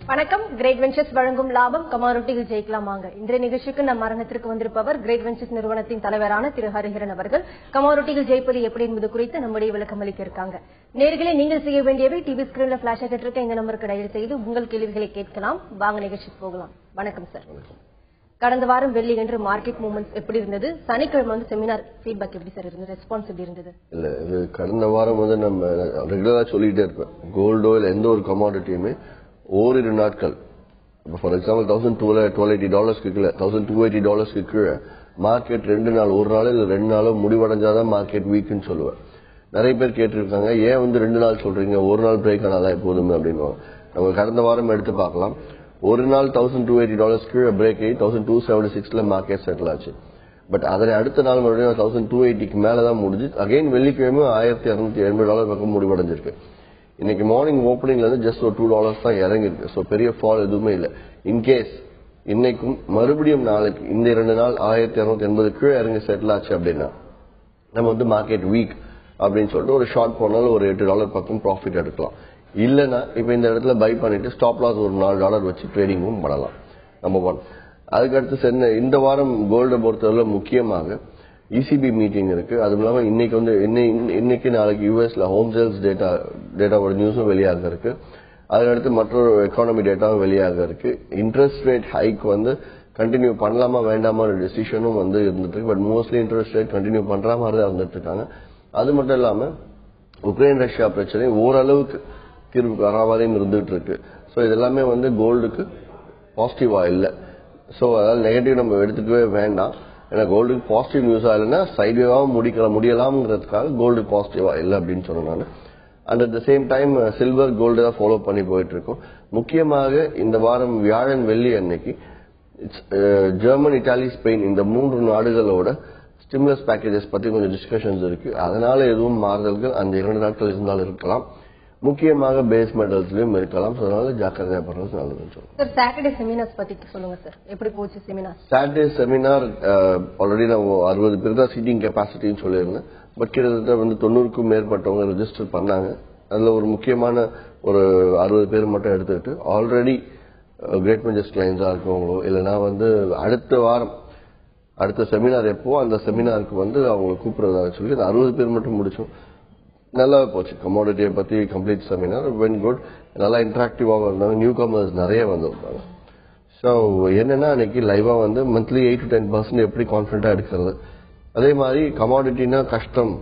வணக்கம். Great ventures வழங்கும் லாபம் கமாரோட்டிகள் ஜெயிக்கலாமாங்க. இன்றைய நிகழ்ச்சிக்கு நம் அரங்கத்திற்கு வந்திருப்பவர் கிரேட் வெஞ்சர்ஸ் நிறுவனத்தின் தலைவரான திரு ஹரிஹரன் அவர்கள். கமாரோட்டிகள் ஜெயிப்பது எப்படி என்பது குறித்து நம்முடைய விளக்கம் அளிக்க இருக்காங்க. நேர்களை நீங்கள் செய்ய வேண்டியவை டிவி ஸ்கிரீன்ல பிளாஷ் ஆகிட்டு இருக்க இந்த நம்பருக்கு டயல் செய்து உங்கள் கேள்விகளை கேட்கலாம். வாங்க நிகழ்ச்சிக்கு போகலாம். வணக்கம் சார். கடந்த வாரம் வெள்ளி என்று மார்க்கெட் மூவ்மெண்ட் எப்படி இருந்தது? சனிக்கிழமை வந்து செமினார் ஃபீட்பேக் எப்படி சார் இருந்தது? ரெஸ்பான்ஸ் எப்படி இருந்தது? இல்ல இது கடந்த வாரம் வந்து நம்ம ரெகுலரா சொல்லிட்டே இருப்போம், கோல்டோ இல்ல எந்த ஒரு கமாடிட்டியுமே ஓரிரு நாட்கள், ஃபார் எக்ஸாம்பிள் $1,280 கீழே $1,280 கீழே மார்க்கெட் 2 நாள், ஒரு நாள் இல்ல 2 நாளும் முடிவடைஞ்சாதான் மார்க்கெட் வீக்குன்னு சொல்லுவேன். நிறைய பேர் கேட்டிருக்காங்க, ஏன் வந்து 2 நாள் சொல்றீங்க, ஒரு நாள் பிரேக் ஆனாதான் எப்போதுமே அப்படின்னு. நம்ம கடந்த வாரம் எடுத்து பார்க்கலாம். ஒரு நாள் $1,280 கீழே பிரேக் ஆகி 1,276 மார்க்கெட் செட்டில் ஆச்சு. பட் அதனை அடுத்த நாள் மறுபடியும் 1,280 மேலதான் முடிஞ்சு. அகைன் வெள்ளிக்கிழமை $1,280 பக்கம் முடிவடைஞ்சிருக்கு. இன்னைக்கு மார்னிங் ஓப்பனிங்ல இருந்து ஜஸ்ட் ஒரு $2 தான் இறங்கி இருக்கு. ஸோ பெரிய ஃபால் எதுவுமே இல்லை. இன்கேஸ் இன்னைக்கும் மறுபடியும் நாளைக்கு இந்த 2 நாள் 1,280 கீழே இறங்கி செட்டில் ஆச்சு அப்படின்னா நம்ம வந்து மார்க்கெட் வீக் அப்படின்னு சொல்லிட்டு ஒரு ஷார்ட் போனாலும் ஒரு $8 பக்கம் ப்ராஃபிட் எடுக்கலாம். இல்லைன்னா இப்ப இந்த இடத்துல பை பண்ணிட்டு ஸ்டாப் லாஸ் ஒரு $4 வச்சு ட்ரேடிங்கும் பண்ணலாம். நம்பர் 1. அதுக்கடுத்து இந்த வாரம் கோல்டை பொறுத்தவரை முக்கியமாக இசிபி மீட்டிங் இருக்கு. அதுவும் இல்லாம இன்னைக்கு நாளைக்கு யூஎஸ்ல ஹோம் சேல்ஸ் டேட்டாவோட நியூஸும் வெளியாக இருக்கு. அதுக்கடுத்து மற்றொரு எக்கானமி டேட்டாவும் வெளியாக இருக்கு. இன்ட்ரெஸ்ட் ரேட் ஹைக் வந்து கண்டினியூ பண்ணலாமா வேண்டாமா டிசிஷனும் வந்து இருந்துட்டு இருக்கு. But mostly interest rate continue பண்ற மாதிரி தான் இருந்துட்டு இருக்காங்க. அது மட்டும் இல்லாம உக்ரைன் ரஷ்யா பிரச்சனை ஓரளவுக்கு தீர்வுக்கு வராமதையும் இருந்துட்டு இருக்கு. ஸோ இதெல்லாமே வந்து கோல்டுக்கு பாசிட்டிவா இல்லை. ஸோ அதாவது நெகட்டிவ் நம்ம எடுத்துக்கவே வேண்டாம். ஏன்னா கோல்டுக்கு பாசிட்டிவ் நியூஸா இல்லைன்னா சைட்வேவாகவும் முடியலாம்ங்கிறதுக்காக கோல்டு பாசிட்டிவா இல்லை அப்படின்னு சொன்னேன் நான். And at the same time silver gold தான் ஃபாலோ பண்ணி போயிட்டு இருக்கோம். முக்கியமாக இந்த வாரம் வியாழன் வெள்ளி அன்னைக்கு ஜெர்மன், இட்டாலி, ஸ்பெயின் இந்த 3 நாடுகளோட ஸ்டிமுலஸ் பேக்கேஜஸ் பத்தி கொஞ்சம் டிஸ்கஷன்ஸ் இருக்கு. அதனால எதுவும் மாறுதல்கள் அந்த 2 நாட்கள் இருந்தாலும் இருக்கலாம். முக்கியமாக பேஸ் மெட்டல்ஸ்லயும் இருக்கலாம். அதனால ஜாக்கிரதையா பண்றது நல்லதுன்னு சொல்லுங்க. சாட்டர்டே செமினார்ஸ் பத்தி சொல்லுங்க சார். எப்படி போச்சு செமினார்? சாட்டர்டே செமினார் ஆல்ரெடி நான் 60 பேர் தான் சீட்டிங் கெப்பாசிட்டின்னு சொல்லியிருந்தேன். பட் கிட்டத்தட்ட வந்து 90க்கும் மேற்பட்டவங்க ரெஜிஸ்டர் பண்ணாங்க. அதுல ஒரு முக்கியமான ஒரு 60 பேர் மட்டும் எடுத்துக்கிட்டு ஆல்ரெடி கிரேட் வெஞ்சர்ஸ் கிளைண்ட்ஸா இருக்கவங்களோ இல்லைன்னா வந்து அடுத்த செமினார் எப்போ அந்த செமினாருக்கு வந்து அவங்க கூப்பிடுறதாக சொல்லி 60 பேர் மட்டும் முடிச்சோம். நல்லா போச்சு. கமாடிட்டியை பத்தி கம்ப்ளீட் செமினார் வென் குட். நல்லா இன்டராக்டிவாக இருந்தாங்க. நியூ கமர்ஸ் நிறைய வந்திருந்தாங்க. ஸோ என்னன்னா அன்னைக்கு லைவா வந்து மந்த்லி 8 to 10% எப்படி கான்ஃபிடண்டா எடுக்கிறது, அதே மாதிரி கமாடிட்டினா கஷ்டம்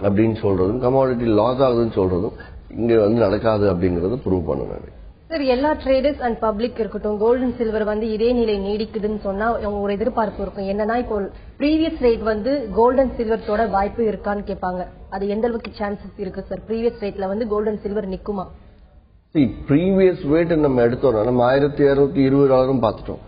அப்படின்னு சொல்றதும் கமாடிட்டி லாஸ் ஆகுதுன்னு சொல்றதும் இங்க வந்து நடக்காது அப்படிங்கறது ப்ரூவ் பண்ணணும். சார், எல்லா ட்ரேடர்ஸ் அண்ட் பப்ளிக் இருக்கட்டும், கோல்டு அண்ட் சில்வர் வந்து இதே நிலை நீடிக்குதுன்னு சொன்னா ஒரு எதிர்பார்ப்பு இருக்கும். என்னன்னா இப்போ ப்ரீவியஸ் ரேட் வந்து கோல்டு அண்ட் சில்வர் தொட வாய்ப்பு இருக்கான்னு கேட்பாங்க. அது எந்த அளவுக்கு சான்சஸ் இருக்கு சார்? ப்ரீவியஸ் ரேட்ல வந்து கோல்டு அண்ட் சில்வர் நிக்குமா? ப்ரீவியஸ் ரேட் நம்ம எடுத்தோம்னா நம்ம $1,220 பார்த்துட்டோம்,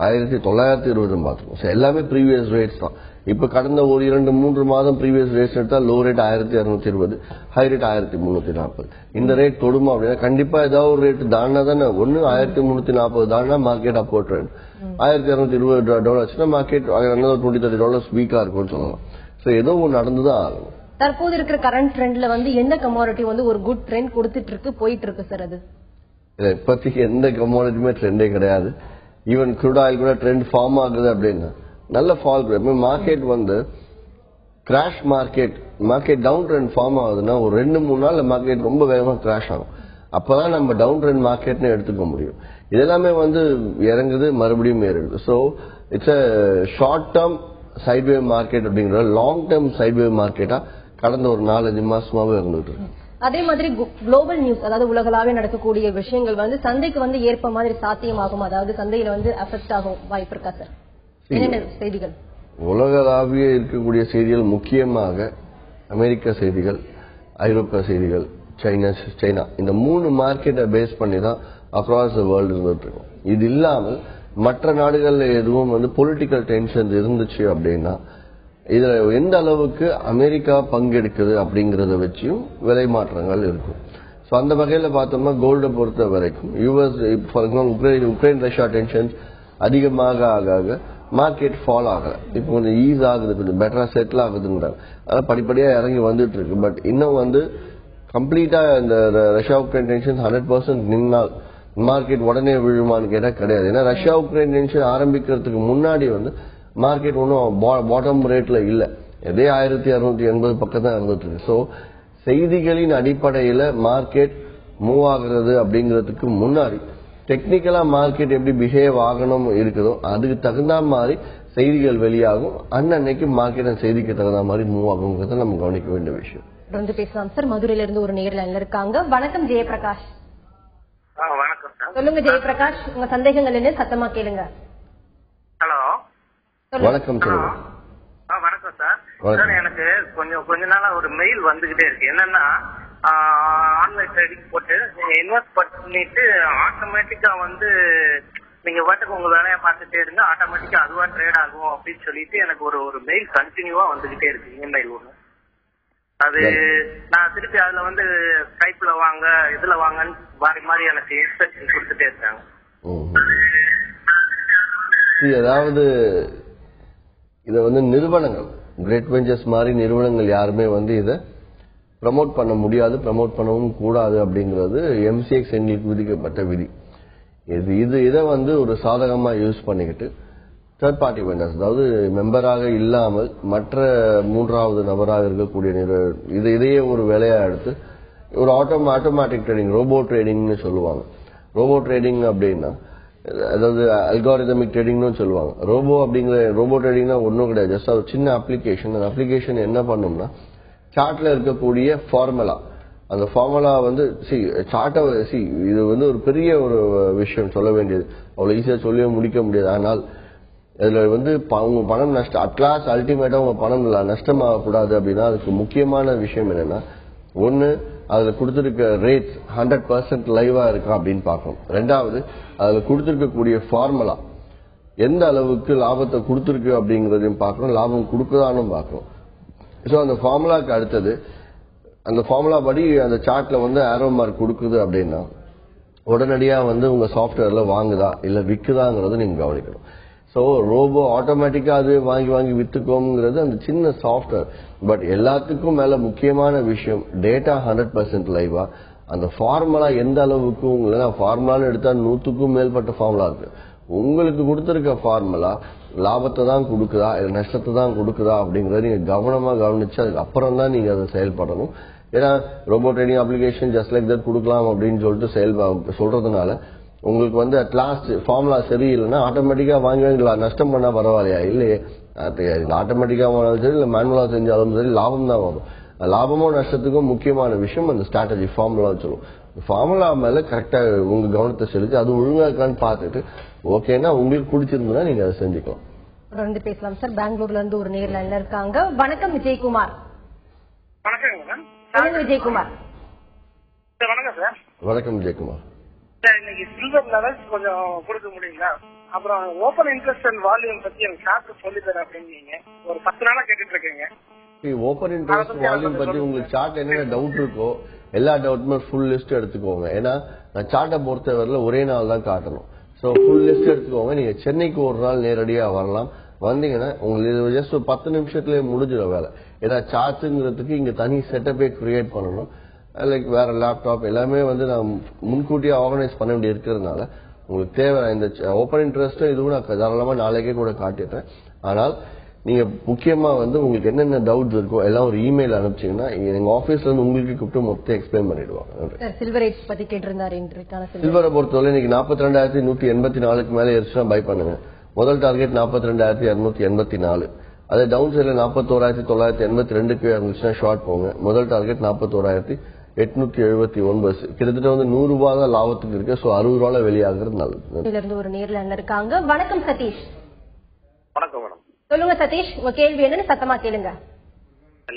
1,920 பார்த்துட்டோம். எல்லாமே ப்ரீவியஸ் ரேட்ஸ் தான். இப்ப கடந்த ஒரு 2-3 மாதம் ப்ரீவியஸ் ரேட்ஸ் எடுத்தா லோ ரேட் 1,220, ஹை ரேட் 1,340. இந்த ரேட் தொடுமா அப்படின்னா கண்டிப்பா ஏதாவது ஒரு ரேட் தாண்டா தானே. ஒன்னு 1,340 தாண்டா மார்க்கெட் அப்போ ட்ரெண்ட், $1,220 ஆச்சுன்னா மார்க்கெட் $20-30 வீக்கா இருக்கும்னு சொல்லலாம். சோ ஏதோ ஒன்று நடந்துதான் ஆகணும். தற்போது இருக்கிற கரண்ட் ட்ரெண்ட்ல வந்து எந்த கமாடிட்டி வந்து ஒரு குட் ட்ரெண்ட் கொடுத்துட்டு இருக்கு, போயிட்டு இருக்கு சார்? அது இப்போதைக்கு எந்த கமாடிட்டியுமே ட்ரெண்டே கிடையாது. ஈவன் க்ரூட் ஆயில் கூட ட்ரெண்ட் ஃபார்ம் ஆகுது அப்படின்னா நல்ல ஃபால். மார்க்கெட் வந்து crash market down trend form ஆகுதுன்னா ஒரு 2-3 நாள் மார்க்கெட் ரொம்ப வேகமா கிராஷ் ஆகும். அப்பதான் நம்ம டவுன் ட்ரெண்ட் மார்க்கெட்னு எடுத்துக்க முடியும். இதெல்லாமே வந்து இறங்குது மறுபடியும் ஏறுது. So it's a short term sideway market அப்படிங்கிற லாங் டேர்ம் சைட்வே மார்க்கெட்டா கடந்த ஒரு 4-5 மாசமாவே இருந்துட்டு இருக்கு. அதே மாதிரி குளோபல் நியூஸ், அதாவது உலகளாவே நடக்கக்கூடிய விஷயங்கள் வந்து சந்தைக்கு வந்து ஏற்ப மாதிரி சாத்தியமாகும், அதாவது சந்தையில வந்து அஃபெக்ட் ஆகும் வாய்ப்பு இருக்கா சார்? என்னென்ன செய்திகள்? உலகளாவிய இருக்கக்கூடிய செய்திகள் முக்கியமாக அமெரிக்க செய்திகள், ஐரோப்பிய செய்திகள், சைனா இந்த 3 மார்க்கெட்டை பேஸ் பண்ணி தான் அக்ராஸ் த வேர்ல்டு இருந்துட்டு இருக்கும். இது இல்லாமல் மற்ற நாடுகள்ல எதுவும் வந்து பொலிட்டிக்கல் டென்ஷன் இருந்துச்சு அப்படின்னா இதுல எந்த அளவுக்கு அமெரிக்கா பங்கெடுக்குது அப்படிங்கறத வச்சும் விலை மாற்றங்கள் இருக்கும். சோ அந்த வகையில பார்த்தோம்னா கோல்டை பொறுத்த வரைக்கும் US for example Ukraine Russia tensions அதிகமாக ஆக மார்க்கெட் ஃபால் ஆகல. இப்போ கொஞ்சம் ஈஸ் ஆகுது, கொஞ்சம் பெட்டரா செட்டில் ஆகுதுங்கிறாங்க. அதான் படிப்படியா இறங்கி வந்துட்டு இருக்கு. பட் இன்னும் வந்து கம்ப்ளீட்டா இந்த ரஷ்யா உக்ரைன் டென்ஷன் 100% நின்னால் மார்க்கெட் உடனே விழுமான்னு கேட்டா கிடையாது. ஏன்னா ரஷ்யா உக்ரைன் டென்ஷன் ஆரம்பிக்கிறதுக்கு முன்னாடி வந்து மார்க்கெட் ஒன்றும் பாட்டம் ரேட்ல இல்ல, இதே 1680 பக்கம் தான் இருந்துட்டு இருக்கு. ஸோ செய்திகளின் அடிப்படையில மார்க்கெட் மூவ் ஆகுறது அப்படிங்கிறதுக்கு முன்னாடி டெக்னிக்கலா மார்க்கெட் எப்படி பிஹேவ் ஆகணும் இருக்குதோ அதுக்கு தகுந்த மாதிரி செய்திகள் வெளியாகும். அன்னைக்கு மார்க்கெட் செய்திக்கு தகுந்த மாதிரி மூவ் ஆகுங்கிறத நம்ம கவனிக்க வேண்டிய விஷயம். தொடர்ந்து பேசலாம் சார். மதுரையில இருந்து ஒரு நேர்ல இருக்காங்க. வணக்கம் ஜெயபிரகாஷ். வணக்கம் சார். சொல்லுங்க ஜெயபிரகாஷ், உங்க சந்தேகங்கள் என்ன சத்தமா கேளுங்க. ஹலோ வணக்கம் சொல்லுங்க. வணக்கம் சார். சார் எனக்கு கொஞ்ச நாளா ஒரு மெயில் வந்துகிட்டே இருக்கு. என்னன்னா ஆன்லைன் ட்ரேடிங் போட்டு நீங்க இன்வெஸ்ட் பண்ணிட்டு ஆட்டோமேட்டிக்கா வந்து நீங்க வாட்டுக்கு உங்க வேலையை பார்த்துட்டே இருங்க, ஆட்டோமேட்டிக்கா அதுவா ட்ரேட் ஆகும் அப்படின்னு சொல்லிட்டு எனக்கு ஒரு மெயில் கண்டினியூவா வந்துகிட்டே இருக்கு. இமெயில் ஒண்ணு அது நான் திருப்பி அதுல வந்து ஸ்கைப்ல வாங்க இதுல வாங்கன்னு மாறி மாறி எனக்கு இன்ஸ்ட்ரக்ஷன் கொடுத்துட்டே இருக்காங்க. அதாவது இத வந்து நிறுவனங்கள் கிரேட் வெஞ்சர்ஸ் மாதிரி நிறுவனங்கள் யாருமே வந்து இதை ப்ரமோட் பண்ண முடியாது, ப்ரமோட் பண்ணவும் கூடாது அப்படிங்கிறது எம்சிஎக்ஸ் எங்களுக்கு விதிக்கப்பட்ட விதி. இதை வந்து ஒரு சாதகமா யூஸ் பண்ணிக்கிட்டு தேர்ட் பார்ட்டி வெண்டர்ஸ், அதாவது மெம்பராக இல்லாமல் மற்ற மூன்றாவது நபராக இருக்கக்கூடிய இதையே ஒரு வேலையா எடுத்து ஒரு ஆட்டோமேட்டிக் ட்ரேடிங், ரோபோ ட்ரேடிங்னு சொல்லுவாங்க. ரோபோ ட்ரேடிங் அப்படின்னா அதாவது அல்காரிதமிக் ட்ரேடிங்னு சொல்லுவாங்க. ரோபோ ட்ரேடிங்னா ஒன்றும் கிடையாது, ஜஸ்ட் ஒரு சின்ன அப்ளிகேஷன். அந்த அப்ளிகேஷன் என்ன பண்ணும்னா சார்ட்ல இருக்கக்கூடிய ஃபார்முலா, அந்த ஃபார்முலா வந்து இது வந்து ஒரு பெரிய ஒரு விஷயம், சொல்ல வேண்டியது அவ்வளவு ஈஸியா சொல்லவே முடிக்க முடியாது. ஆனால் இதுல வந்து உங்க பணம் நஷ்டம் அட்லாஸ் அல்டிமேட்டா உங்க பணம் நஷ்டமாகக்கூடாது அப்படின்னா அதுக்கு முக்கியமான விஷயம் என்னன்னா, ஒன்னு அதுல கொடுத்திருக்க ரேட்ஸ் 100% லைவா இருக்கா அப்படின்னு பார்க்கணும். ரெண்டாவது அதுல கொடுத்திருக்கக்கூடிய ஃபார்முலா எந்த அளவுக்கு லாபத்தை கொடுத்திருக்கு அப்படிங்கறதையும் பார்க்கணும், லாபம் கொடுக்குதான்னு பார்க்கணும். சோ அந்த ஃபார்முலாக்கு அடுத்தது அந்த ஃபார்முலா படி அந்த சார்ட்ல வந்து ஆரோ மார்க் கொடுக்குது அப்படின்னா உடனடியா வந்து உங்க சாஃப்ட்வேர்ல வாங்குதா இல்ல விக்குதாங்கிறத நீங்க கவனிக்கணும். சோ ரோபோ ஆட்டோமேட்டிக்கா அது வாங்கி வித்துக்கோங்கிறது அந்த சின்ன சாஃப்ட்வேர். பட் எல்லாத்துக்கும் மேல முக்கியமான விஷயம் டேட்டா 100% லைவா, அந்த ஃபார்முலா எந்த அளவுக்கு உங்களுக்கு ஃபார்முலான்னு எடுத்தா 100க்கும் மேற்பட்ட ஃபார்முலா இருக்கு. உங்களுக்கு கொடுத்திருக்க ஃபார்முலா லாபத்தை தான் கொடுக்குதா இல்ல நஷ்டத்தை தான் கொடுக்குதா அப்படிங்கறத நீங்க கவனமா கவனிச்சு அதுக்கு அப்புறம் தான் நீங்க அதை செயல்படணும். ஏன்னா robo trading application just like that கொடுக்கலாம் அப்படின்னு சொல்லிட்டு சொல்றதுனால உங்களுக்கு வந்து அட் லாஸ்ட் ஃபார்முலா சரியில்லைன்னா ஆட்டோமேட்டிக்கா வாங்கி நஷ்டம் பண்ணா பரவாயில்லையா, இல்லையே ஆட்டோமேட்டிக்கா வாங்கினாலும் சரி இல்ல மேனுவலா செஞ்சாலும் சரி லாபம் தான் வரும். லாபமோ நஷ்டத்துக்கும் முக்கியமான விஷயம் அந்த ஸ்ட்ராட்டஜி ஃபார்முலா சொல்லுவோம். ஃபார்முலா மேல கரெக்டா உங்க கவனத்தை செலுத்தி அது ஒழுங்கா இருக்கான்னு பார்த்துட்டு ஓகேன்னா உங்களுக்கு பிடிச்சிருந்தா நீங்க அதை செஞ்சுக்கலாம். தொடர்ந்து பேசலாம் சார். பெங்களூர்ல இருந்து ஒரு நேர்ல இருக்காங்க. வணக்கம் விஜயகுமார். வணக்கம் விஜயகுமார். வணக்கம் சார். வணக்கம் விஜயகுமார். சார் இன்னைக்கு சில்வர் லெவல்ஸ் கொஞ்சம் கொடுக்க முடியுங்களா? அப்புறம் ஓபன் இன்ட்ரெஸ்ட் அண்ட் வால்யூம் பத்தி எனக்கு சார்ட் சொல்லி தரேன் அப்படின்னு ஒரு 10 நாளா கேட்டுட்டு இருக்கீங்க. ஓபன் இன்ட்ரெஸ்ட் வால்யூம் பத்தி உங்களுக்கு சார்ட் என்னென்ன டவுட் இருக்கோ எல்லா டவுட்டுமே ஃபுல் லிஸ்ட் எடுத்துக்கோங்க. ஏன்னா நான் சார்ட்டை பொறுத்தவரையில ஒரே நாள் தான் காட்டணும். சோ ஃபுல் லிஸ்ட் எடுத்துக்கோங்க. நீங்க சென்னைக்கு ஒரு நாள் நேரடியா வரலாம். வந்தீங்கன்னா உங்களுக்கு ஜஸ்ட் ஒரு 10 நிமிஷத்துலயே முடிஞ்சிடும் வேலை. ஏன்னா சார்ட்டுங்கிறதுக்கு இங்க தனி செட்டப்பே கிரியேட் பண்ணணும். லைக் வேற லேப்டாப் எல்லாமே வந்து நான் முன்கூட்டியே ஆர்கனைஸ் பண்ண வேண்டிய இருக்கிறதுனால உங்களுக்கு தேவை இந்த ஓப்பன் இன்ட்ரெஸ்ட் இதுவும் நான் தாராளமா நாளைக்கே கூட காட்டிடுறேன். ஆனால் நீங்க முக்கியமா வந்து உங்களுக்கு என்னென்ன டவுட்ஸ் இருக்கோ எல்லாம் ஒரு இமெயில் அனுப்பிச்சீங்கன்னா எங்க ஆபீஸ்ல இருந்து உங்களுக்கு கூப்பிட்டு மொத்தம் எக்ஸ்பிளைன் பண்ணிடுவாங்க. சில்வர் ரேட்ஸ் பத்தி கேட்டிருந்தாரு. சில்வரை பொறுத்தவரை இன்னைக்கு 42,184க்கு மேல இருந்துச்சுன்னா பை பண்ணுங்க. முதல் டார்கெட் 42,284. அதே டவுன் சைட்ல 41,982க்கு இருந்துச்சுன்னா ஷார்ட் போங்க. முதல் டார்கெட் 41,879. கிட்டத்தட்ட வந்து 100 ரூபாய் தான் லாபத்துக்கு இருக்கு. சோ 60 ரூபாய் வெளியாகிறது நல்லது. ஒரு நேர்ல இருக்காங்க. வணக்கம் சதீஷ். வணக்கம் மேடம். சொல்லுங்க சதீஷ், உங்க கேள்வி என்னன்னு சத்தமா கேளுங்க.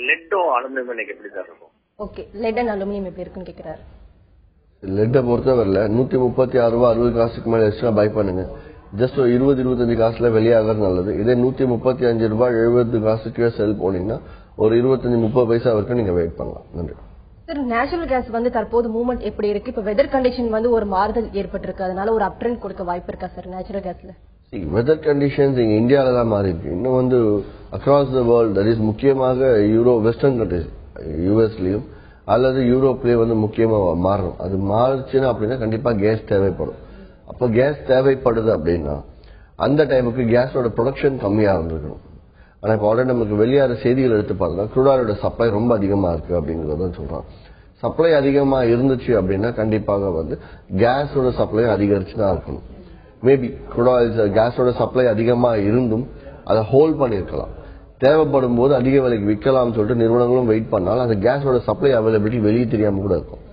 லெட்டோ அலுமினியம் எப்படி சார் இருக்கும்? ஓகே, லெட் அண்ட் அலுமினியம் எப்படி இருக்குன்னு கேக்குறாரு. லெட்டை பொறுத்தவரையில 136 ரூபாய் 60 காசுக்கு மேல எக்ஸ்ட்ரா பை பண்ணுங்க. ஜஸ்ட் 20-25 காசுல வெளியாகிறது நல்லது. இதே 135 ரூபாய் 70 காசுக்கு செல் போனீங்கன்னா ஒரு 25-30 பைசா வரைக்கும் நீங்க வெயிட் பண்ணலாம். நன்றி சார். நேச்சுரல் கேஸ் வந்து தற்போது மூவ்மெண்ட் எப்படி இருக்கு? இப்ப வெதர் கண்டிஷன் வந்து ஒரு மாறுதல் ஏற்பட்டிருக்கு, அதனால ஒரு அப் ட்ரெண்ட் கொடுக்க வாய்ப்பு இருக்கா சார் நேச்சுரல் கேஸ்ல? வெதர் கண்டிஷன்ஸ் இங்க இந்தியாவில தான் மாறி இருக்கு. இன்னும் வந்து across the world, that is முக்கியமாக யூரோ வெஸ்டர்ன் கண்ட்ரிஸ் யூஎஸ்லயும் அல்லது யூரோப்லயே வந்து முக்கியமா மாறணும். அது மாறுச்சுன்னா அப்படின்னா கண்டிப்பா கேஸ் தேவைப்படும். அப்ப கேஸ் தேவைப்படுது அப்படின்னா அந்த டைமுக்கு கேஸோட ப்ரொடக்ஷன் கம்மியா இருந்திருக்கணும். ஆனா இப்ப ஆல்ரெடி நமக்கு வெளியாற செய்திகள் எடுத்து பார்த்தா crude oilோட சப்ளை ரொம்ப அதிகமா இருக்கு அப்படிங்கறத சொல்றான். சப்ளை அதிகமா இருந்துச்சு அப்படின்னா கண்டிப்பாக வந்து கேஸோட சப்ளை அதிகரிச்சு தான் இருக்கணும். மேபி crude oil கேஸோட சப்ளை அதிகமா இருந்தும் அதை ஹோல்ட் பண்ணிருக்கலாம். தேவைப்படும் போது அதிக விலைக்கு விற்கலாம்னு சொல்லிட்டு நிறுவனங்களும் வெயிட் பண்ணாலும் அந்த கேஸோட சப்ளை அவைலபிலிட்டி வெளியே தெரியாம கூட இருக்கும்.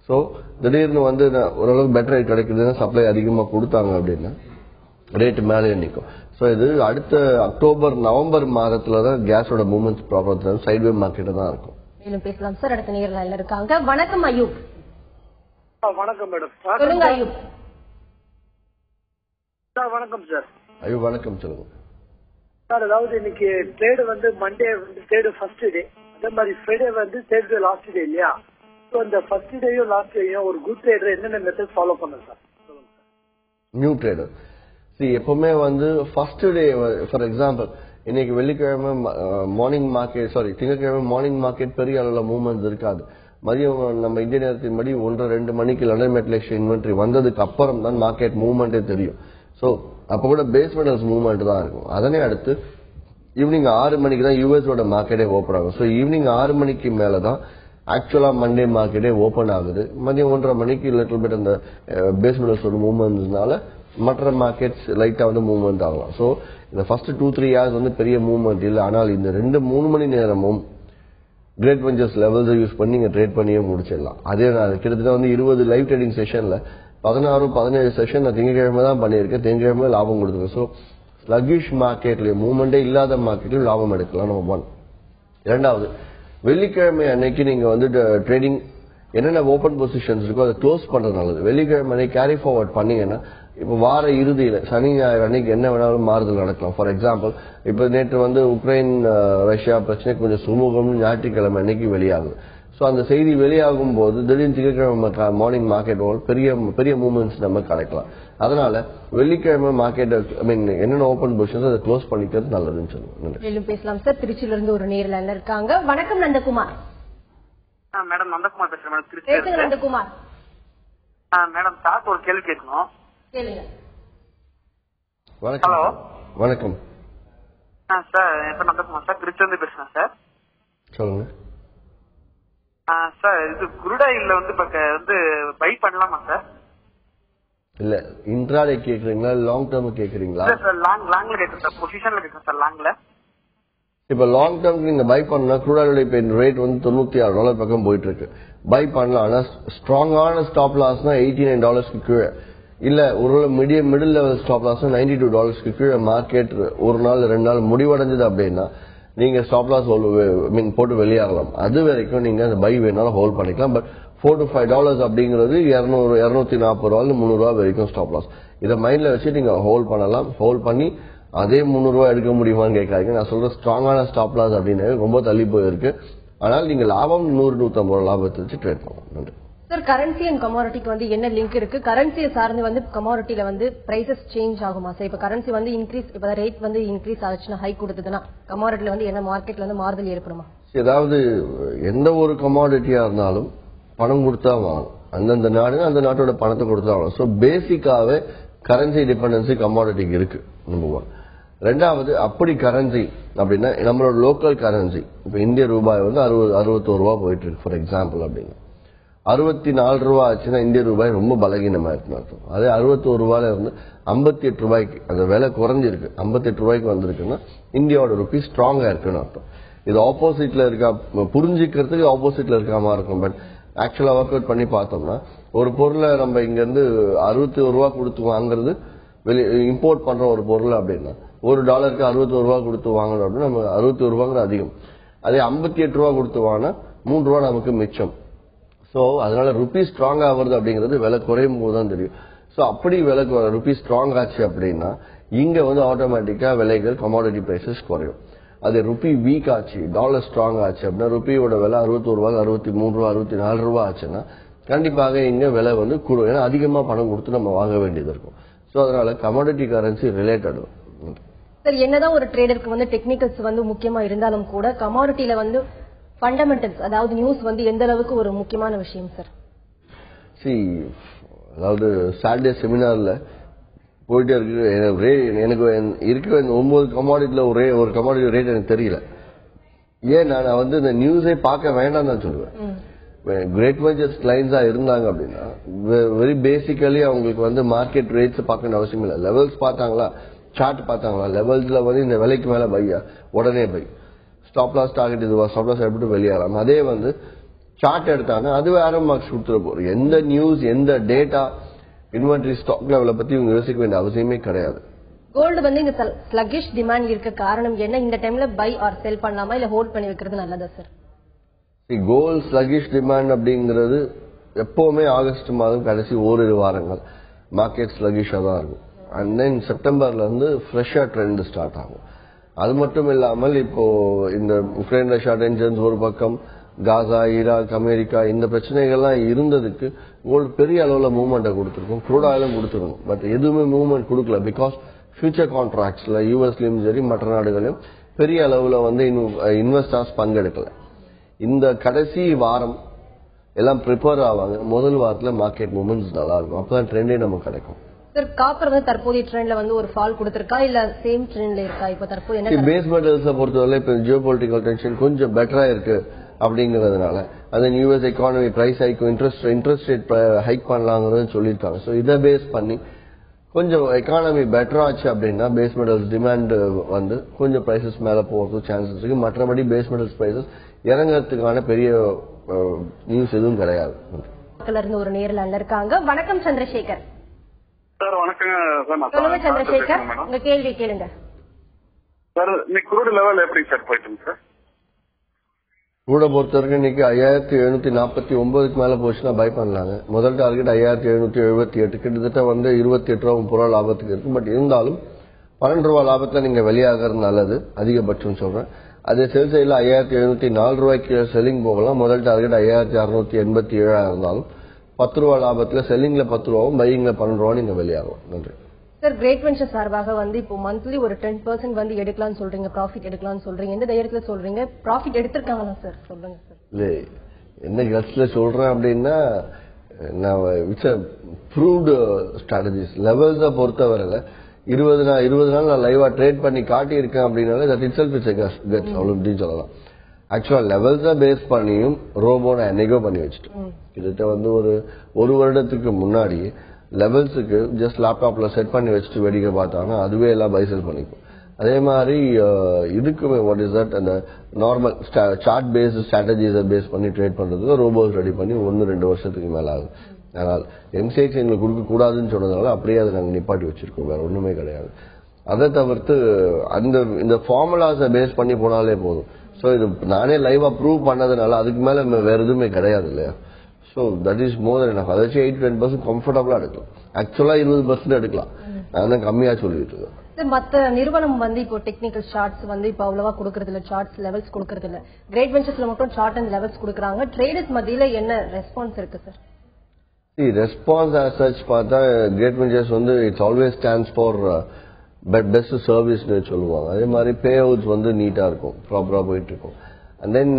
சோ திடீர்னு வந்து ஓரளவுக்கு பெட்டர் ரேட் கிடைக்குதுன்னா சப்ளை அதிகமா கொடுத்தாங்க அப்படின்னா ரேட் மேலே நிற்கும். சோ இது அடுத்த அக்டோபர் நவம்பர் மாதத்துலதான் கேஸோட மூவ்மெண்ட்ஸ் ப்ராப்ளம் சைட்வே மார்க்கெட் தான் இருக்கும். மேலும் பேசலாம் சார். அடுத்த நேரில் இருக்காங்க. வணக்கம் அயூப். வணக்கம் மேடம். சொல்லுங்க அயூப். சார் வணக்கம் சார். அயூப் வணக்கம், சொல்லுங்க சார். அதாவது இன்னைக்கு ட்ரேடு வந்து மண்டே வந்து ட்ரேடு ஃபர்ஸ்ட் டே, அதே மாதிரி ஃப்ரைடே வந்து ட்ரேடு லாஸ்ட் டே இல்லையா? ஸோ இந்த ஃபர்ஸ்ட் டேயும் லாஸ்ட் டேயும் ஒரு குட் ட்ரேடர் என்னென்ன மெத்தட் ஃபாலோ பண்ண சார்? நியூ ட்ரேடர் எப்பவுமே வந்து ஃபர்ஸ்ட் டே ஃபார் எக்ஸாம்பிள் இன்னைக்கு வெள்ளிக்கிழமை மார்னிங் மார்க்கெட் திங்கட்கிழமை மார்னிங் மார்க்கெட் பெரிய அளவுல மூவ்மெண்ட் இருக்காது. மதியம் நம்ம இந்திய நேரத்தின் படி 1-2 மணிக்கு லண்டன் மெட்டல் எக்ஸ்சேஞ்ச் இன்வென்டரி வந்ததுக்கு அப்புறம் தான் மார்க்கெட் மூவ்மெண்டே தெரியும். சோ அப்ப கூட பேஸ் மெட்டல்ஸ் மூவ்மெண்ட் தான் இருக்கும். அதனை அடுத்து ஈவினிங் 6 மணிக்கு தான் யூஎஸோட மார்க்கெட்டே ஓபன் ஆகும். சோ ஈவினிங் 6 மணிக்கு மேலதான் ஆக்சுவலா மண்டே மார்க்கெட்டே ஓபன் ஆகுது. மதியம் 1:30 மணிக்கு லிட்டில் பிட் அந்த பேஸ் மெட்டல்ஸோட மூவ்மெண்ட்னால மற்ற மார்க்கெட்ஸ் லைட்டா வந்து மூவ்மெண்ட் ஆகலாம். சோ இந்த ஃபர்ஸ்ட் 2-3 ஹவர்ஸ் வந்து பெரிய மூவ்மெண்ட் இல்லை. ஆனால் இந்த 2-3 மணி நேரமும் கிரேட் வெஞ்சர்ஸ் லெவல்ஸ் யூஸ் பண்ணி நீங்க ட்ரேட் பண்ணியே முடிச்சிடலாம். அதே நான் கிட்டத்தட்ட வந்து 20 லைவ் ட்ரேடிங் செஷன்ல 16-17 செஷன் நான் திங்கக்கிழமை தான் பண்ணியிருக்கேன். திங்கக்கிழமை லாபம் கொடுத்துருக்கேன். ஸோ ஸ்லகிஷ் மார்க்கெட்லயும் மூவ்மெண்டே இல்லாத மார்க்கெட்லயும் லாபம் எடுக்கலாம். நம்பர் 1. இரண்டாவது, வெள்ளிக்கிழமை அன்னைக்கு நீங்க வந்து ட்ரேடிங் என்னென்ன ஓபன் பொசிஷன்ஸ் இருக்கோ அதை க்ளோஸ் பண்றது நல்லது. வெள்ளிக்கிழமை அன்னைக்கு கேரி ஃபார்வர்ட் பண்ணீங்கன்னா இப்ப வார இறுதியில சனி ஞாயிறு அன்னைக்கு என்ன வேணாலும் மாறுதல் நடக்கலாம். ஃபார் எக்ஸாம்பிள் இப்ப நேற்று வந்து உக்ரைன் ரஷ்யா பிரச்சனை கொஞ்சம் சுமூகம்னு ஞாயிற்றுக்கிழமை அன்னைக்கு வெளியாகுது. சோ அந்த செய்தி வெளியாகும் போது திடீர்னு திங்கட்கிழமை மார்னிங் மார்க்கெட் பெரிய பெரிய மூவ்மெண்ட்ஸ் நம்ம கிடைக்கலாம். அதனால வெள்ளிக்கிழமை மார்க்கெட் என்னென்ன ஓபன் பொசிஷன்ஸ் அதை க்ளோஸ் பண்ணிக்கிறது நல்லதுன்னு சொல்லுவோம். மேலும் பேசலாம் சார். திருச்சியில இருந்து ஒரு நேரில் இருக்காங்க. வணக்கம் நந்தகுமார். மேடம் நந்தகுமார் பேசுறேன் மேடம். பேசுங்க நந்தகுமார். மேடம் சார் ஒரு கேள்வி கேட்கணும். கேளுங்க. வணக்கம். ஹலோ வணக்கம் சார். இப்ப நந்தகுமார் சார் திருச்சியிலிருந்து பேசுறேன் சார். சொல்லுங்க சார். இது குரூட் ஆயில்ல வந்து வந்து பை பண்ணலாமா சார்? இல்ல இன்ட்ராடே கேக்குறீங்களா லாங் டேர்ம் கேக்குறீங்களா? சார் லாங்ல கேக்குறேன் சார். பொசிஷன்ல கேக்குறேன் சார் லாங்ல. இப்ப லாங் டேர்ம் நீங்க பை பண்ணா crude oil இப்ப ரேட் வந்து $96 பக்கம் போயிட்டு இருக்கு. பை பண்ணலாம். ஆனா ஸ்ட்ராங்கான ஸ்டாப் லாஸ்னா $89 கீழே, இல்ல ஒரு மிடில் லெவல் ஸ்டாப் லாஸ் $92 கீழே மார்க்கெட் ஒரு நாள் 2 நாள் முடிவடைஞ்சது அப்படின்னா நீங்க ஸ்டாப் லாஸ் போட்டு வெளியாகலாம். அது வரைக்கும் நீங்க அந்த பை வேணாலும் ஹோல்ட் பண்ணிக்கலாம். பட் $4 to $5 அப்படிங்கிறது 240 $300 வரைக்கும் ஸ்டாப் லாஸ். இதை மைண்ட்ல வச்சு நீங்க ஹோல்ட் பண்ணலாம். ஹோல்ட் பண்ணி அதே $300 எடுக்க முடியுமான்னு கேட்காதீங்க. நான் சொல்ற ஸ்ட்ராங்கான ஸ்டாப் லாஸ் அப்படின்னு ரொம்ப தள்ளி போயிருக்கு. ஆனால் நீங்க லாபம் 100-150 லாபத்தை வச்சு ட்ரேட் பண்ணலாம். நன்றி சார். கரன்சி அண்ட் கமாடிட்டிக்கு வந்து என்ன லிங்க் இருக்கு? கரன்சியை சார்ந்து வந்து கமாடிட்டில வந்து பிரைசஸ் சேஞ்ச் ஆகுமா சார்? இப்ப கரன்சி வந்து இன்க்ரீஸ், இப்ப ரேட் வந்து இன்க்ரீஸ் ஆச்சுன்னா ஹை கொடுத்ததுன்னா கமாடிட்டில வந்து என்ன மார்க்கெட்ல வந்து மாறுதல் ஏற்படுமா? ஏதாவது எந்த ஒரு கமாடிட்டியா இருந்தாலும் பணம் கொடுத்தா வாங்கணும். அந்தந்த நாடு அந்த நாட்டோட பணத்தை கொடுத்தா வாங்கணும். ஸோ பேசிக்காவே கரன்சி டிபெண்டன்சி கமாடிட்டிக்கு இருக்கு. நம்பர் 1. ரெண்டாவது, அப்படி கரன்சி அப்படின்னா நம்மளோட லோக்கல் கரன்சி இப்ப இந்திய ரூபாய் வந்து $61 போயிட்டு இருக்கு ஃபார் எக்ஸாம்பிள். அப்படின்னா $64 ஆச்சுன்னா இந்திய ரூபாய் ரொம்ப பலகீனமா இருக்குன்னு அர்த்தம். அதே $61 இருந்து $58 அந்த விலை குறைஞ்சிருக்கு, $58 வந்திருக்குன்னா இந்தியாவோட ருபி ஸ்ட்ராங்கா இருக்குன்னு அர்த்தம். இது ஆப்போசிட்ல இருக்கா புரிஞ்சுக்கிறதுக்கு ஆப்போசிட்ல இருக்காம இருக்கும். பட் ஆக்சுவலா ஒர்க் அவுட் பண்ணி பார்த்தோம்னா ஒரு பொருளை நம்ம இங்க இருந்து $61 கொடுத்து வாங்குறது, இம்போர்ட் பண்ற ஒரு பொருள் அப்படின்னா $1 $61 கொடுத்து வாங்கணும் அப்படின்னா நம்ம $61 அதிகம். அதே $58 கொடுத்து வாங்கினா $3 நமக்கு மிச்சம். சோ அதனால ருபி ஸ்ட்ராங் ஆகுறது அப்படிங்கிறது விலை குறையும் போதுதான் தெரியும். சோ அப்படி விலை ருபி ஸ்ட்ராங் ஆச்சு அப்படின்னா இங்க வந்து ஆட்டோமேட்டிக்கா விலைகள் கமாடிட்டி பிரைசஸ் குறையும். அது ருபி வீக் ஆச்சு, டாலர் ஸ்ட்ராங் ஆச்சு அப்படின்னா ருபியோட விலை $61 $63 $64 ஆச்சுன்னா கண்டிப்பாக இங்க விலை வந்து கூடும். ஏன்னா அதிகமா பணம் கொடுத்து நம்ம வாங்க வேண்டியது இருக்கும். சோ அதனால கமாடிட்டி கரன்சி ரிலேட்டட். சார், என்னதான் ஒரு ட்ரேடருக்கு வந்து டெக்னிக்கல்ஸ் வந்து முக்கியமா இருந்தாலும் கூட கமாடிட்டில வந்து ஃபண்டமெண்டல்ஸ் அதாவது நியூஸ் வந்து எந்த அளவுக்கு ஒரு முக்கியமான விஷயம் சார்? அதாவது சாட்டர்டே செமினார்ல போயிட்டே இருக்கு. எனக்கு இருக்கிற 9 கமாடிட்டில ஒரு கமாடிட்டி ரேட் எனக்கு தெரியல. ஏன் நான் வந்து இந்த நியூஸே பார்க்க வேண்டாம் தான் சொல்லுவேன். கிரேட் வெஞ்சர்ஸ் கிளைண்ட்ஸா இருந்தாங்க அப்படின்னா வெரி பேசிக்கலி அவங்களுக்கு வந்து மார்க்கெட் ரேட்ஸ் பார்க்கணும் அவசியம் இல்லை. லெவல்ஸ் பார்த்தாங்களா, சார்ட் பார்த்தாங்களா, லெவல்ஸ்ல வந்து இந்த விலைக்கு மேல பையா உடனே பை, ஸ்டாப் லாஸ் டார்கெட் இதுவா, ஸ்டாப் லாஸ் எடுத்து வெளியேறலாம். அதே வந்து சார்ட் எடுத்தாங்க அது வேற மார்க்ஸ் கொடுத்துட போறோம். எந்த நியூஸ் எந்த டேட்டா இன்வென்டரி ஸ்டாக் லெவலை பத்தி இவங்க யோசிக்க வேண்டிய அவசியமே கிடையாது. கோல்டு வந்து இந்த ஸ்லகிஷ் டிமாண்ட் இருக்க காரணம் என்ன? இந்த டைம்ல பை ஆர் செல் பண்ணலாமா இல்ல ஹோல்ட் பண்ணி வைக்கிறது நல்லதா சார்? கோல்டு ஸ்லகிஷ் டிமாண்ட் அப்படிங்கிறது எப்பவுமே ஆகஸ்ட் மாதம் கடைசி ஓரிரு வாரங்கள் மார்க்கெட் ஸ்லகிஷா தான் இருக்கும். அண்ட் தென் செப்டம்பர்ல இருந்து ஃப்ரெஷ்ஷா ட்ரெண்ட் ஸ்டார்ட் ஆகும். அது மட்டும் இல்லாமல் இப்போ இந்த உக்ரைன் ரஷ்யா டென்ஷன்ஸ் ஒரு பக்கம், காசா, ஈராக், அமெரிக்கா இந்த பிரச்சனைகள்லாம் இருந்ததுக்கு கோல்டு பெரிய அளவுல மூவ்மெண்ட்டை கொடுத்துருக்கும், க்ரூட் ஆயிலும் கொடுத்துருக்கும். பட் எதுவுமே மூவ்மெண்ட் கொடுக்கல. பிகாஸ் ஃபியூச்சர் கான்ட்ராக்ட்ஸ்ல யூஎஸ்லயும் சரி மற்ற நாடுகளையும் பெரிய அளவுல வந்து இன்வெஸ்டர்ஸ் பங்கெடுக்கல. இந்த கடைசி வாரம் எல்லாம் ப்ரிப்பேர் ஆவாங்க. முதல் வாரத்துல மார்க்கெட் மூவ்மெண்ட்ஸ் நல்லா இருக்கும். அப்பதான் ட்ரெண்டே நமக்கு கிடைக்கும். சார் காப்பர் வந்து தற்போதைய ட்ரெண்ட்ல வந்து ஒரு ஃபால் கொடுத்திருக்கா இல்ல சேம் ட்ரெண்ட்ல இருக்கா? இப்ப தற்போது என்ன பேஸ் மெட்டல்ஸை பொறுத்தவரை இப்ப ஜியோ பொலிட்டிக்கல் டென்ஷன் கொஞ்சம் பெட்டரா இருக்கு அப்படிங்கறதுனால அந்த யூஎஸ் எக்கானமி பிரைஸ் ஹைக்கும் இன்ட்ரெஸ்ட் ரேட் ஹைக் பண்ணலாங்கிறது சொல்லியிருக்காங்க. ஸோ இதை பேஸ் பண்ணி கொஞ்சம் எக்கானமி பெட்டர் ஆச்சு அப்படின்னா பேஸ் மெட்டல்ஸ் டிமாண்ட் வந்து கொஞ்சம் பிரைசஸ் மேல போறதுக்கு சான்சஸ் இருக்கு. மற்றபடி பேஸ் மெட்டல்ஸ் பிரைசஸ் இறங்கறதுக்கான பெரிய நியூஸ் எதுவும் கிடையாது. ஒரு நேரில் இருக்காங்க. வணக்கம் சந்திரசேகர் சார். வணக்கங்க சார். சொல்லுங்க சந்திரசேகர், உங்க கேள்வி கேளுங்க சார். இன்னைக்கு குரூட் லெவல் எப்படி சார் போயிட்டு சார்? கூட பொறுத்த வரைக்கும் இன்னைக்கு 5749 மேல போச்சுன்னா பை பண்ணலாங்க. முதல் டார்கெட் 5778, கிட்டத்தட்ட வந்து 28 ரூபா 30 ரூபா லாபத்துக்கு இருக்கு. பட் இருந்தாலும் 12 ரூபா லாபத்துல நீங்க வெளியாகிறது நல்லது, அதிகபட்சம் சொல்றேன். அதே சேல் சைட்ல 5704 ரூபாய்க்கு செல்லிங் போகலாம். முதல் டார்கெட் 5687 இருந்தாலும் 10 ரூபா லாபத்துல செல்லிங்ல 10 ரூபாவும் பையிங்ல 12 ரூபா நீங்க வெளியாகும். நன்றி சார். கிரேட் வெஞ்சர் சார்பாக வந்து இப்போ மந்த்லி ஒரு 10% வந்து எடுக்கலாம்னு சொல்றீங்க, ப்ராஃபிட் எடுக்கலாம்னு சொல்றீங்க. எந்த தைரியத்துல சொல்றீங்க? ப்ராஃபிட் எடுத்திருக்காங்களா சார்? சொல்லுங்க சார். இல்ல என்ன கட்ஸ்ல சொல்றேன் அப்படின்னா நான் ப்ரூவ்டு ஸ்ட்ராட்டஜிஸ் லெவல்ஸை பொறுத்தவரையில 20 நாள் நான் லைவா ட்ரேட் பண்ணி காட்டியிருக்கேன் அப்படின்னாலே that itself is a guts அவ்வளவு சொல்லலாம். ஆக்சுவலா லெவல்ஸை பேஸ் பண்ணியும் ரோபோ நான் என்னைக்கோ பண்ணி வச்சுட்டேன். கிட்டத்தட்ட வந்து ஒரு வருடத்துக்கு முன்னாடி லெவல்ஸுக்கு ஜஸ்ட் லேப்டாப்ல செட் பண்ணி வச்சுட்டு வேடிக்கை பார்த்தாங்கன்னா அதுவே எல்லாம் பைசல் பண்ணிக்கும். அதே மாதிரி இதுக்குமே வாட் இஸ் தட் அந்த நார்மல் சார்ட் பேஸ்ட் ஸ்ட்ராட்டஜிஸை பேஸ் பண்ணி ட்ரேட் பண்றதுக்கு ரோபோஸ் ரெடி பண்ணி 1-2 வருஷத்துக்கு மேல ஆகுது. ஆனால் எம்சிஎக்ஸ் எங்களுக்கு கொடுக்க கூடாதுன்னு சொன்னதுனால அப்படியே அதை நாங்கள் நிப்பாட்டி வச்சிருக்கோம். வேற ஒண்ணுமே கிடையாது. அதை தவிர்த்து இந்த ஃபார்முலாஸை பேஸ் பண்ணி போனாலே போதும். ஸோ இது நானே லைவா ப்ரூவ் பண்ணதுனால அதுக்கு மேல வேற எதுவுமே கிடையாது இல்லையா? So that is more then enough. அதாச்சும் 8-10% கம்ஃபர்டபுளா எடுக்கலாம். ஆக்சுவலா 20% எடுக்கலாம். நான் தான் கம்மியா சொல்லிட்டு இருக்கேன். மத்த நிறுவனம் வந்து இப்போ டெக்னிக்கல் சார்ட்ஸ் வந்து இப்போ அவ்வளவா கொடுக்கறது இல்ல, சார்ட்ஸ் லெவல்ஸ் கொடுக்கறது இல்ல. கிரேட் வெஞ்சர்ஸ்ல மட்டும் சார்ட் அண்ட் லெவல்ஸ் கொடுக்குறாங்க. ட்ரேடர்ஸ் மத்தியில என்ன ரெஸ்பான்ஸ் இருக்கு சார்? ரெஸ்பான்ஸ் ஆஸ் சச் பார்த்தா கிரேட் வெஞ்சர்ஸ் வந்து it's always stands for best சர்வீஸ்னு சொல்லுவாங்க. அதே மாதிரி பே அவுட்ஸ் வந்து நீட்டா இருக்கும், ப்ராப்பரா போயிட்டு இருக்கும். அண்ட் தென்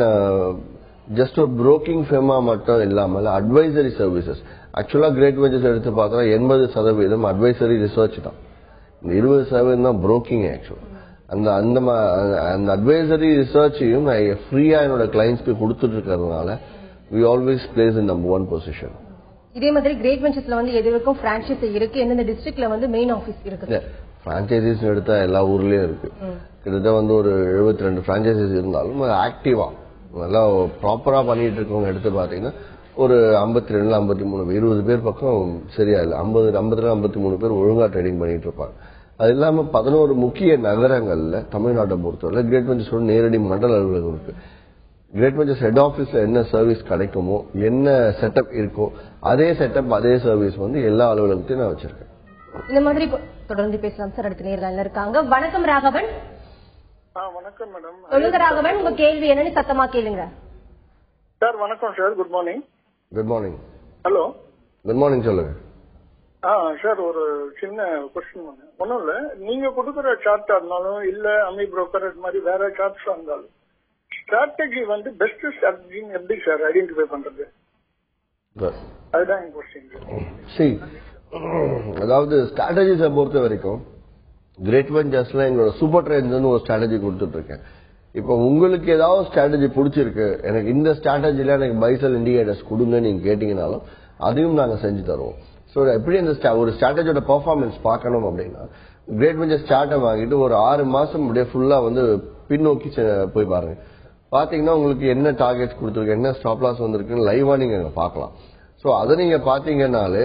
ஜஸ்ட் ஒரு புரோக்கிங் ஃபேமா மட்டும் இல்லாமல் அட்வைசரி சர்வீசஸ். ஆக்சுவலா கிரேட் வெஞ்சர்ஸ் எடுத்து பார்த்தா 80% அட்வைசரி ரிசர்ச் தான், இந்த 20% தான் புரோக்கிங். ஆக்சுவலா அந்த அட்வைசரி ரிசர்ச்சையும் நான் ஃப்ரீயா என்னோட கிளைண்ட்ஸ்க்கு கொடுத்துட்டு இருக்கிறதுனால we always place in number 1 position. இதே மாதிரி கிரேட் வெஞ்சர்ஸ்ல வந்து எது வரைக்கும் பிரான்ச்சைஸ் இருக்கு, எந்தெந்த டிஸ்ட்ரிக்ட்ல வந்து மெயின் ஆபீஸ் இருக்கு? பிரான்ச்சைசிஸ் எடுத்தா எல்லா ஊர்லயும் இருக்கு. கிட்டத்தட்ட வந்து ஒரு 72 பிரான்ச்சைசிஸ் இருந்தாலும் ஆக்டிவா நல்லா ப்ராப்பரா பண்ணிட்டு இருக்கவங்க எடுத்து பாத்தீங்கன்னா ஒரு 52-53 20 பேர் பக்கம் சரியா இல்லை, 50-53 பேர் ஒழுங்கா ட்ரேடிங் பண்ணிட்டு இருப்பாங்க. அது இல்லாம 11 முக்கிய நகரங்கள்ல தமிழ்நாட்டை பொறுத்தவரை கிரேட் வெஞ்சர்ஸோட நேரடி மண்டல அலுவலகம் இருக்கு. கிரேட் வெஞ்சர்ஸ் ஹெட் ஆபீஸ்ல என்ன சர்வீஸ் கிடைக்குமோ, என்ன செட்டப் இருக்கோ அதே செட்டப் அதே சர்வீஸ் வந்து எல்லா அலுவலகத்தையும் நான் வச்சிருக்கேன். இந்த மாதிரி தொடர்ந்து பேசலாம் சார். அடுத்த நேரில் இருக்காங்க. வணக்கம் ராகவன். வணக்கம் மேடம். சொல்லுங்க ராகவன், உங்க கேள்வி என்னன்னு சத்தமா கேளுங்க. சார் வணக்கம் sir. Good morning. Good morning. Hello. Good morning, சொல்லுங்க. சார் ஒரு சின்ன கொஸ்டின் ஒன்றும் இல்லை. நீங்க கொடுக்குற சார்ட்டா இருந்தாலும் இல்ல அமி புரோக்கர் இது மாதிரி வேற சார்ட்ஸா இருந்தாலும் ஸ்ட்ராட்டஜி வந்து பெஸ்ட் ஸ்ட்ராட்டஜின்னு எப்படி சார் ஐடென்டிஃபை பண்றது? அதுதான் என் கொஸ்டின். அதாவது ஸ்ட்ராட்டஜிஸை பொறுத்த வரைக்கும் கிரேட் வெஞ்சர்ஸ்ல எங்களோட சூப்பர் ட்ரெண்ட்ஸ்னு ஒரு ஸ்ட்ராட்டஜி கொடுத்துட்டு இருக்கேன். இப்போ உங்களுக்கு ஏதாவது ஸ்ட்ராட்டஜி பிடிச்சிருக்கு, எனக்கு இந்த ஸ்ட்ராட்டஜில எனக்கு பைசல் இண்டிகேட்டர்ஸ் கொடுங்க நீங்க கேட்டீங்கன்னாலும் அதையும் நாங்க செஞ்சு தருவோம். ஸோ எப்படி அந்த ஒரு ஸ்ட்ராட்டஜியோட பெர்ஃபார்மன்ஸ் பார்க்கணும் அப்படின்னா கிரேட் வெஞ்சர்ஸ் சார்ட்டை வாங்கிட்டு ஒரு 6 மாசம் அப்படியே ஃபுல்லா வந்து பின்னோக்கி போய் பாருங்க. பாத்தீங்கன்னா உங்களுக்கு என்ன டார்கெட்ஸ் கொடுத்துருக்கு, என்ன ஸ்டாப் லாஸ் வந்திருக்குன்னு லைவா நீங்க பார்க்கலாம். ஸோ அதை நீங்க பாத்தீங்கன்னாலே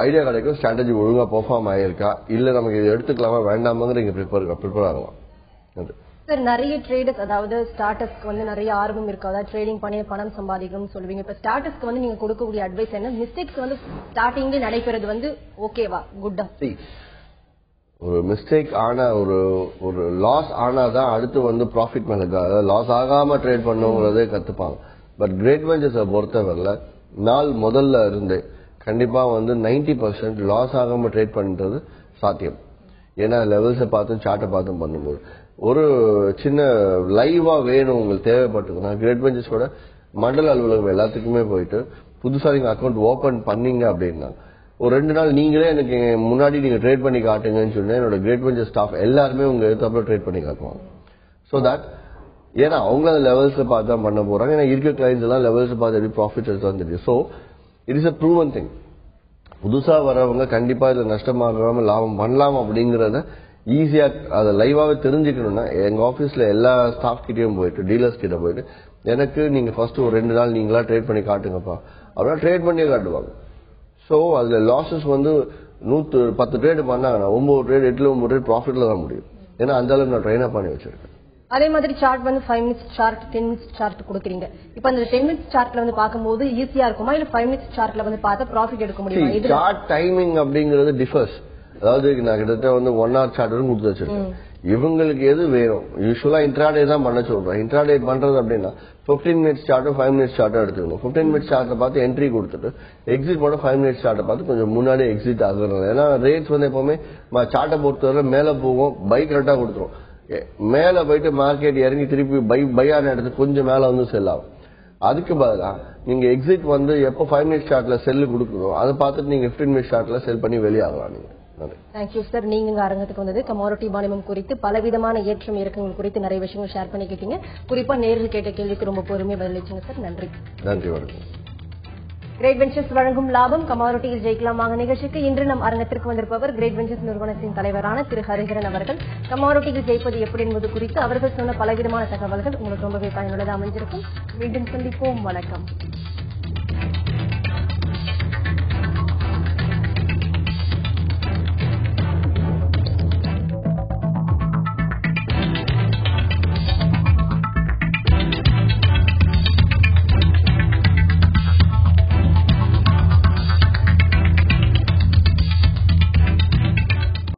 ஐடியா கிடைக்கும் ஸ்ட்ராட்டஜி ஒழுங்கா பெர்ஃபார்ம் ஆயிருக்கா, இல்ல நமக்கு இதை எடுத்துக்கலாமா வேண்டாமாங்கிற நீங்க ப்ரிப்பேர் ஆகலாம். சார், நிறைய ட்ரேடர்ஸ் அதாவது ஸ்டார்டப்ஸ்க்கு வந்து நிறைய ஆர்வம் இருக்கு, அதாவது ட்ரேடிங் பண்ணி பணம் சம்பாதிக்கணும்னு சொல்லுவீங்க. இப்ப ஸ்டார்டப்ஸ்க்கு வந்து நீங்க கொடுக்கக்கூடிய அட்வைஸ் என்ன? மிஸ்டேக்ஸ் வந்து ஸ்டார்டிங்ல நடைபெறது வந்து ஓகேவா, குட்டா? ஒரு மிஸ்டேக் ஆனா ஒரு லாஸ் ஆனாதான் அடுத்து வந்து ப்ராஃபிட் மேல லாஸ் ஆகாம ட்ரேட் பண்ணுங்கிறதே கத்துப்பாங்க. பட் கிரேட் வெஞ்சர்ஸை பொறுத்தவரையில நாள் முதல்ல இருந்தே கண்டிப்பா வந்து 90% லாஸ் ஆகாம ட்ரேட் பண்றது சாத்தியம். ஏன்னா லெவல்ஸை பார்த்தும் சார்ட்டை பார்த்தும் பண்ணும்போது ஒரு சின்ன லைவா வேணும் உங்களுக்கு தேவைப்பட்டதுன்னா கிரேட் வெஞ்சர்ஸோட மண்டல அலுவலகம் எல்லாத்துக்குமே போயிட்டு புதுசா நீங்க அக்கௌண்ட் ஓபன் பண்ணீங்க அப்படின்னா ஒரு 2 நாள் நீங்களே எனக்கு முன்னாடி நீங்க ட்ரேட் பண்ணி காட்டுங்கன்னு சொன்னா என்னோட கிரேட் வெஞ்சர் ஸ்டாஃப் எல்லாருமே உங்க எடுத்தாப்புல ட்ரேட் பண்ணி காட்டுவாங்க. ஸோ தட் ஏன்னா அவங்க அந்த லெவல்ஸ் பார்த்து தான் பண்ண போறாங்க. ஏன்னா இருக்க கிளைண்ட்ஸ் எல்லாம் லெவல்ஸ் பார்த்து எப்படி ப்ராஃபிட் எடுத்து தெரியும். So it is a proven thing. புதுசா வரவங்க கண்டிப்பா இதுல நஷ்டமாகாம லாபம் பண்ணலாம் அப்படிங்கறத ஈஸியா அதை லைவாவே தெரிஞ்சுக்கணும்னா எங்க ஆபீஸ்ல எல்லா ஸ்டாஃப் கிட்டையும் போயிட்டு டீலர்ஸ் கிட்ட போயிட்டு எனக்கு நீங்க ஃபர்ஸ்ட் ஒரு 2 நாள் நீங்களா ட்ரேட் பண்ணி காட்டுங்கப்பா அப்படின்னா ட்ரேட் பண்ணியே காட்டுவாங்க. ஸோ அதுல லாசஸ் வந்து 110 ட்ரேட் பண்ணாங்கன்னா 9 ட்ரேட் 8-9 ட்ரேட் ப்ராஃபிட்ல தான் முடியும். ஏன்னா அந்த அளவுக்கு நான் ட்ரெயின் பண்ணி வச்சிருக்கேன். அதே மாதிரி சார்ட் வந்து 5 மினிட்ஸ் சார்ட் 10 மினிட்ஸ் சார்ட் கொடுக்குறீங்க. இப்ப அந்த 10 மினிட்ஸ் சார்ட்ல வந்து பார்க்கும்போது ஈஸியா இருக்குமா, இல்ல 5 மினிட்ஸ் சார்ட்ல வந்து பார்த்தா ப்ராஃபிட் எடுக்க முடியுமா? சார்ட் டைமிங் அப்படிங்கிறது டிஃபர்ஸ். அதாவது நான் கிட்டத்தட்ட வந்து 1 hour சார்ட் கொடுத்து வச்சிருக்கேன். இவங்களுக்கு எது வேணும், யூஸ்வலா இன்ட்ராடே தான் பண்ண சொல்றேன். இன்ட்ராடே பண்றது அப்படின்னா 15 மினிட்ஸ் சார்ட்டும் 5 மினிட்ஸ் சார்ட்டும் எடுத்துக்கணும். 15 மினிட்ஸ் சார்ட்டை பார்த்து என்ட்ரி கொடுத்துட்டு எக்ஸிட் போட 5 மினிட்ஸ் சார்ட்டை பார்த்து கொஞ்சம் முன்னாடி எக்ஸிட் ஆகுறது. ஏன்னா ரேட்ஸ் வந்து எப்பவுமே சார்ட்டை பொறுத்தவரை மேல போகும், பை கரெக்டா கொடுத்துரும். மேல போயிட்டு மார்க்கெட் இறங்கி திருப்பி பை ஆன இடத்துக்கு கொஞ்சம் மேல வந்து செல் ஆகும். அதுக்கு பதிலா நீங்க எக்ஸிட் வந்து எப்போ 5 மினிட்ஸ் சார்ட்ல செல் கொடுக்கணும் அதை பார்த்துட்டு நீங்க 15 மினிட்ஸ் சார்ட்ல செல் பண்ணி வெளியாகலாம். நீங்க தேங்க்யூ சார். நீங்க அரங்கத்துக்கு வந்தது கமாடிட்டி வாணிபம் குறித்து பலவிதமான ஏற்றம் இறக்கங்கள் குறித்து நிறைய விஷயங்கள் ஷேர் பண்ணிக்கிட்டீங்க. குறிப்பா நேரில் கேட்ட கேள்விக்கு ரொம்ப பொறுமையா பதிலளிச்சீங்க சார். நன்றி. நன்றி. வணக்கம். கிரேட் வெஞ்சர்ஸ் வழங்கும் லாபம் கமாடிட்டியில் ஜெயிக்கலாமாக நிகழ்ச்சிக்கு இன்று நம் அரங்கத்திற்கு வந்திருப்பவர் கிரேட் வெஞ்சர்ஸ் நிறுவனத்தின் தலைவரான திரு ஹரிஹரன் அவர்கள். கமாடிட்டியில் ஜெயிப்பது எப்படி என்பது குறித்து அவர்கள் சொன்ன பலவிதமான தகவல்கள் உங்களுக்கு ரொம்பவே பயனுள்ளதாக அமைஞ்சிருக்கும். மீண்டும் சந்திப்போம். வணக்கம்.